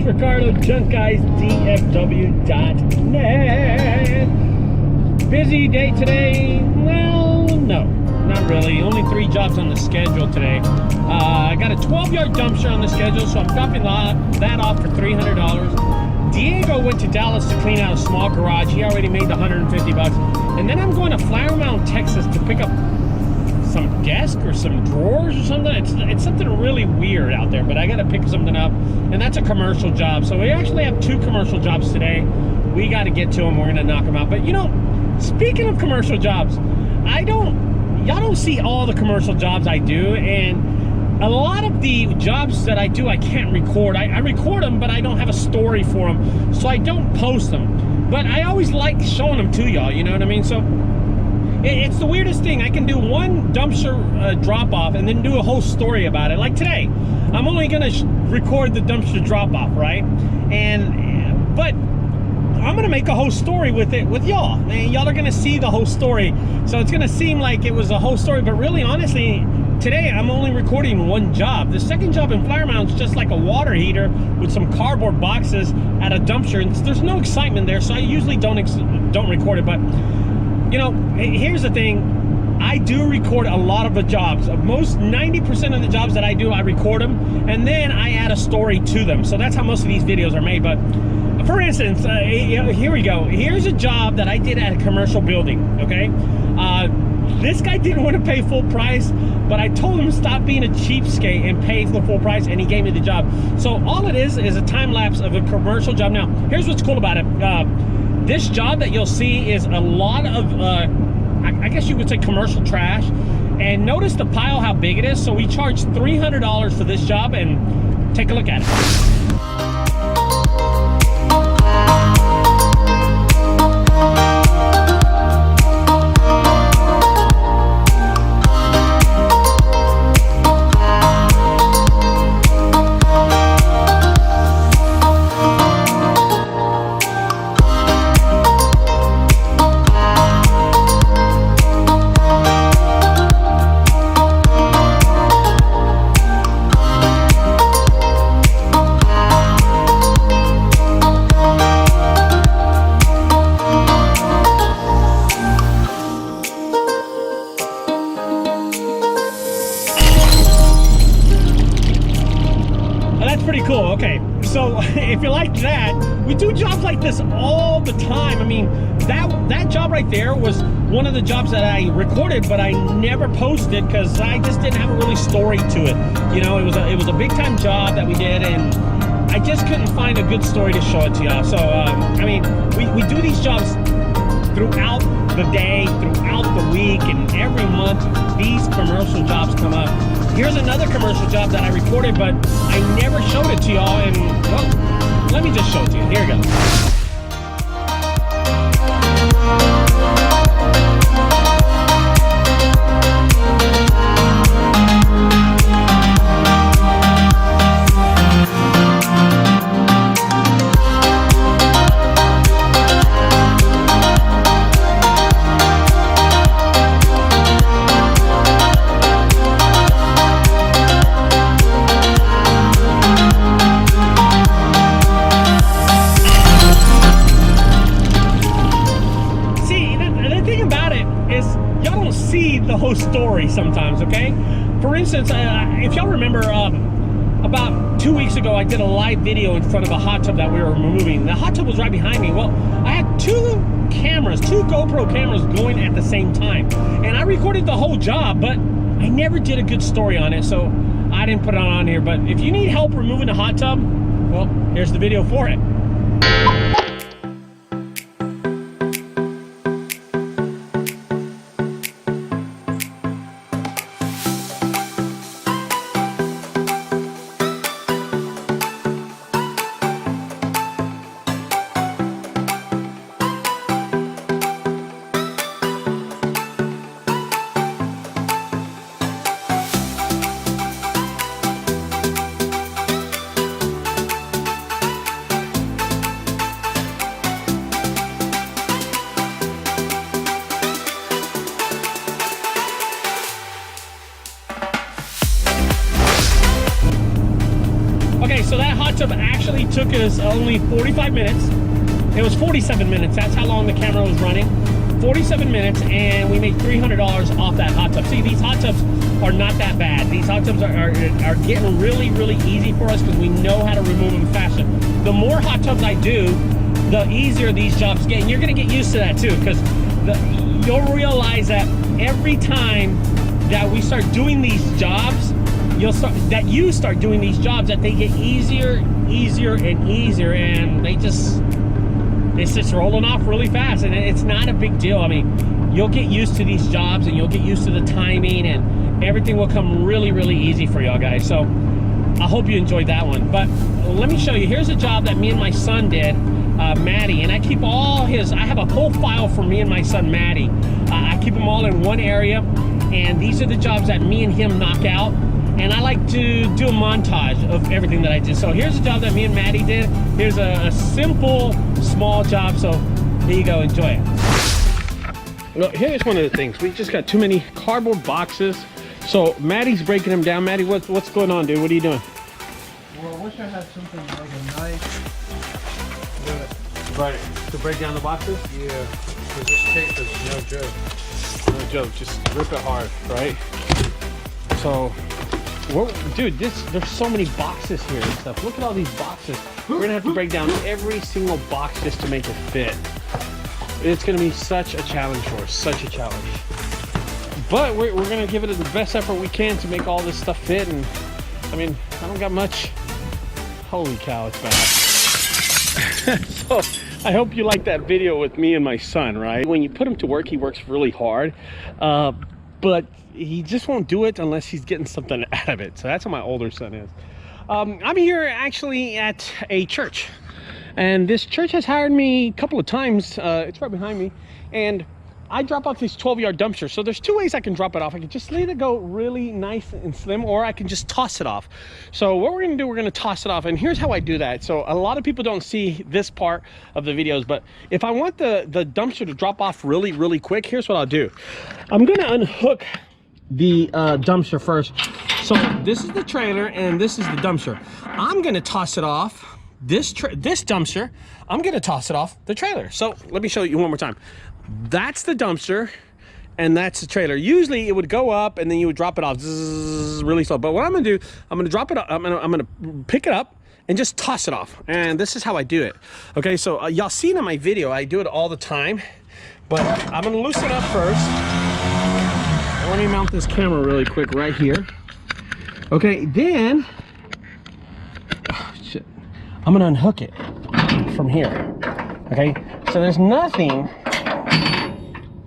Ricardo, junkguysdfw.net. Busy day today? Well, no, not really. Only 3 jobs on the schedule today. I got a 12-yard dumpster on the schedule, so I'm dropping that off for $300. Diego went to Dallas to clean out a small garage. He already made the $150. And then I'm going to Flower Mound, Texas to pick up some desk or some drawers or something. It's something really weird out there, but I gotta pick something up, and that's a commercial job. So we actually have 2 commercial jobs today. We got to get to them. We're gonna knock them out. But you know, speaking of commercial jobs, y'all don't see all the commercial jobs I do, and a lot of the jobs that I do I can't record. I record them, but I don't have a story for them, so I don't post them. But I always like showing them to y'all, you know what I mean? So it's the weirdest thing. I can do one dumpster drop off and then do a whole story about it. Like today, I'm only gonna record the dumpster drop off, right? But I'm gonna make a whole story with it with y'all. Y'all are gonna see the whole story, so it's gonna seem like it was a whole story, but really, honestly, today I'm only recording one job. The second job in Flower Mound is just like a water heater with some cardboard boxes at a dumpster, and there's no excitement there, so I usually don't record it. But you know, here's the thing. I do record a lot of the jobs. Most 90% of the jobs that I do, I record them, and then I add a story to them. So that's how most of these videos are made. But for instance, here we go. Here's a job that I did at a commercial building, okay? This guy didn't want to pay full price, but I told him stop being a cheapskate and pay the full price, and he gave me the job. So all it is a time lapse of a commercial job. Now, here's what's cool about it. This job that you'll see is a lot of, I guess you would say, commercial trash. And notice the pile, how big it is. So we charge $300 for this job, and take a look at it. Pretty cool. Okay, so if you like that, we do jobs like this all the time. I mean, that job right there was one of the jobs that I recorded, but I never posted because I just didn't have a really story to it. You know, it was a big time job that we did, and I just couldn't find a good story to show it to y'all. So I mean, we do these jobs throughout the day, throughout the week, and every month these commercial jobs come up. Here's another commercial job that I recorded, but I never showed it to y'all, and well, let me just show it to you. Here we go. See the whole story sometimes, okay? For instance, if y'all remember, about 2 weeks ago I did a live video in front of a hot tub that we were removing. The hot tub was right behind me. Well, I had 2 GoPro cameras going at the same time, and I recorded the whole job, but I never did a good story on it, so I didn't put it on here. But if you need help removing the hot tub, well, here's the video for it. Okay, so that hot tub actually took us only 45 minutes. It was 47 minutes. That's how long the camera was running. 47 minutes, and we made $300 off that hot tub. See, these hot tubs are not that bad. These hot tubs are getting really, really easy for us because we know how to remove them faster. The more hot tubs I do, the easier these jobs get. And you're gonna get used to that too, because you'll realize that every time that we start doing these jobs, you start doing these jobs, that they get easier, and easier, and it's just rolling off really fast, and it's not a big deal. I mean, you'll get used to these jobs, and you'll get used to the timing, and everything will come really, really easy for y'all guys. So I hope you enjoyed that one. But let me show you. Here's a job that me and my son did, Maddie, and I keep all his, I have a whole file for me and my son Maddie. I keep them all in one area, and these are the jobs that me and him knock out. And I like to do a montage of everything that I did. So here's a job that me and Maddie did. Here's a simple, small job. So here you go, enjoy it. Well, here's one of the things. We just got too many cardboard boxes. So Maddie's breaking them down. Maddie, what's going on, dude? What are you doing? Well, I wish I had something like a knife. Right, to break down the boxes? Yeah, because this tape is no joke. No joke, just rip it hard, right? So, dude, there's so many boxes here and stuff. Look at all these boxes. We're gonna have to break down every single box just to make it fit. It's gonna be such a challenge for us, such a challenge. But we're gonna give it the best effort we can to make all this stuff fit. And I mean, I don't got much. Holy cow, it's bad. So I hope you like that video with me and my son, right? When you put him to work, he works really hard, but he just won't do it unless he's getting something out of it. So that's how my older son is. I'm here actually at a church, and this church has hired me a couple of times. It's right behind me, and I drop off these 12-yard dumpsters. So there's two ways I can drop it off. I can just let it go really nice and slim, or I can just toss it off. So what we're gonna do, we're gonna toss it off, and here's how I do that. So a lot of people don't see this part of the videos, but if I want the dumpster to drop off really, really quick, here's what I'll do. I'm gonna unhook the dumpster first. So this is the trailer, and this is the dumpster. I'm gonna toss it off this dumpster. I'm gonna toss it off the trailer. So let me show you one more time. That's the dumpster, and that's the trailer. Usually it would go up and then you would drop it off really slow. But what I'm gonna do, I'm gonna drop it up, I'm gonna pick it up and just toss it off. And this is how I do it. Okay, so y'all seen in my video, I do it all the time, but I'm gonna loosen it up first. Let me mount this camera really quick right here. Okay, then, oh, shit. I'm gonna unhook it from here. Okay, so there's nothing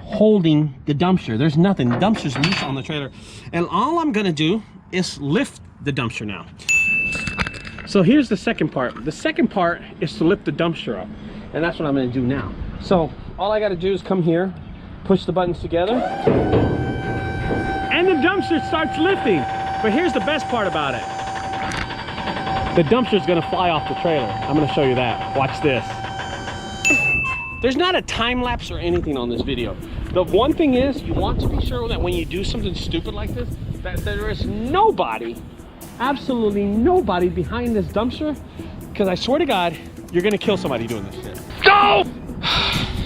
holding the dumpster. There's nothing. The dumpster's loose on the trailer, and all I'm gonna do is lift the dumpster now. So here's the second part. The second part is to lift the dumpster up, and that's what I'm gonna do now. So all I gotta do is come here, push the buttons together, and the dumpster starts lifting. But here's the best part about it. The dumpster's gonna fly off the trailer. I'm gonna show you that. Watch this. There's not a time lapse or anything on this video. The one thing is, you want to be sure that when you do something stupid like this, that there is nobody, absolutely nobody behind this dumpster, because I swear to God, you're gonna kill somebody doing this shit. Go!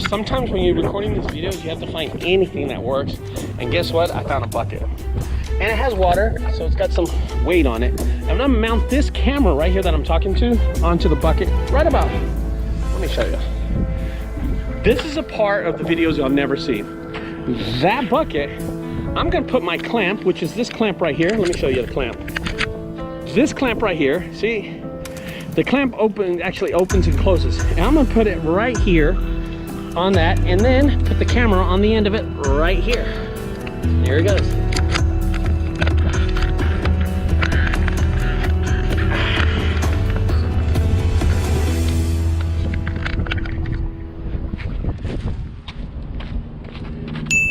Sometimes when you're recording these videos, you have to find anything that works. And guess what? I found a bucket. And it has water, so it's got some weight on it. I'm gonna mount this camera right here that I'm talking to onto the bucket right about. Let me show you. This is a part of the videos you'll never see. That bucket, I'm gonna put my clamp, which is this clamp right here. Let me show you the clamp. This clamp right here, see? The clamp actually opens and closes. And I'm gonna put it right here on that, and then put the camera on the end of it right here. Here it goes.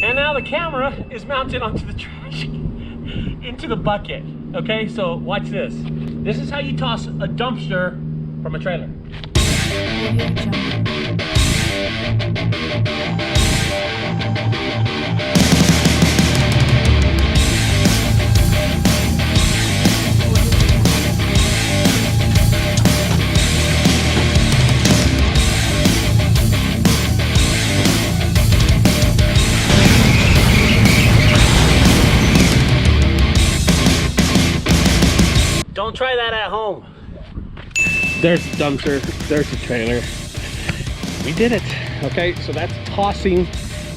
And now the camera is mounted onto the trash, into the bucket. Okay, so watch this. This is how you toss a dumpster from a trailer. Don't try that at home. There's the dumpster, there's the trailer. We did it. Okay, so that's tossing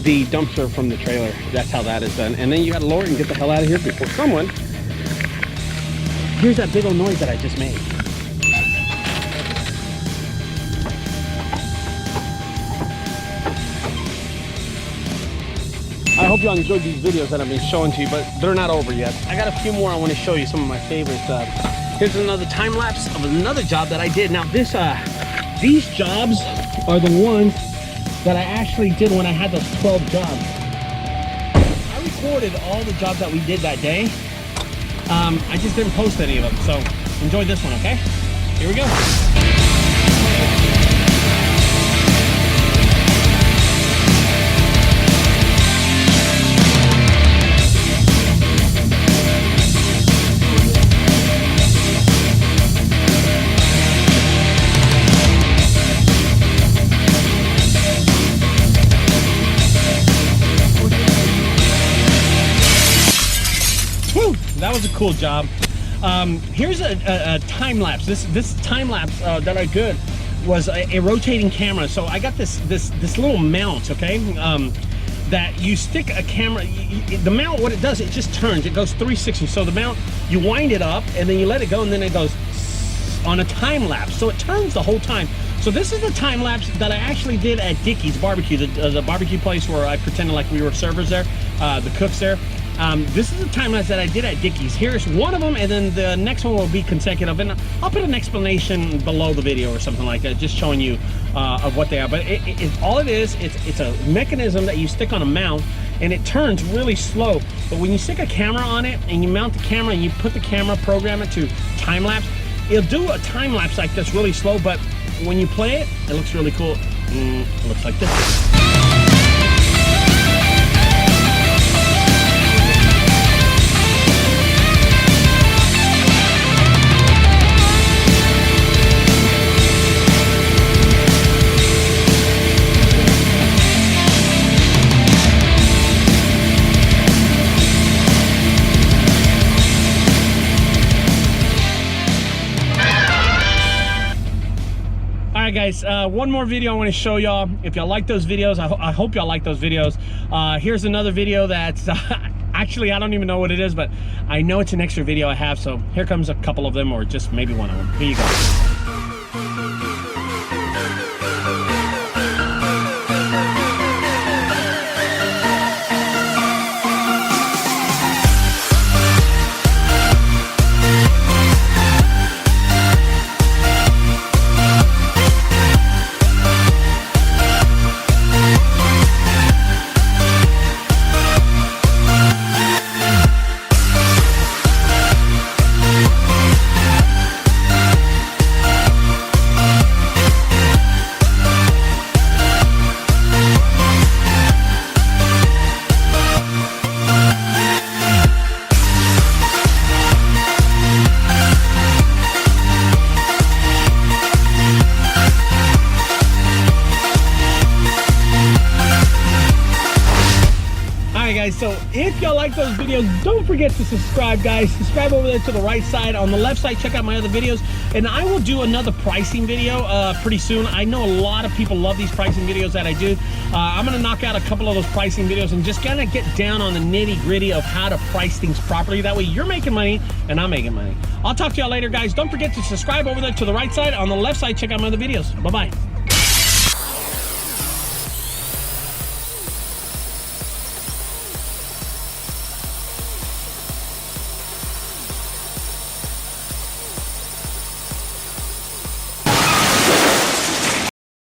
the dumpster from the trailer. That's how that is done. And then you gotta lower it and get the hell out of here before someone hears that big old noise that I just made. I hope y'all enjoyed these videos that I've been showing to you, but they're not over yet. I got a few more I want to show you, some of my favorites. Here's another time lapse of another job that I did. Now these jobs are the ones that I actually did when I had those 12 jobs. I recorded all the jobs that we did that day. I just didn't post any of them, so enjoy this one, okay? Here we go. That was a cool job. Here's a time lapse. This time lapse that I did was a rotating camera. So I got this little mount, okay? That you stick a camera. The mount, what it does, it just turns. It goes 360. So the mount, you wind it up and then you let it go, and then it goes on a time lapse. So it turns the whole time. So this is the time lapse that I actually did at Dickey's Barbecue, the barbecue place where I pretended like we were servers there, the cooks there. This is the time lapse that I did at Dickey's. Here's one of them, and then the next one will be consecutive, and I'll put an explanation below the video or something like that, just showing you of what they are. But all it is, it's a mechanism that you stick on a mount, and it turns really slow. But when you stick a camera on it and you mount the camera and you put the camera, program it to time lapse, it'll do a time lapse like this really slow. But when you play it, it looks really cool. It looks like this. Alright guys, one more video I want to show y'all. If y'all like those videos, I hope y'all like those videos. Here's another video that's actually, I don't even know what it is, but I know it's an extra video I have, so here comes a couple of them, or just maybe one of them. Here you go. Guys, so if y'all like those videos, don't forget to subscribe, guys. Subscribe over there to the right side. On the left side, check out my other videos, and I will do another pricing video pretty soon. I know a lot of people love these pricing videos that I do. I'm gonna knock out a couple of those pricing videos and just kind of get down on the nitty-gritty of how to price things properly. That way you're making money and I'm making money. I'll talk to y'all later, guys. Don't forget to subscribe over there to the right side. On the left side, check out my other videos. Bye-bye.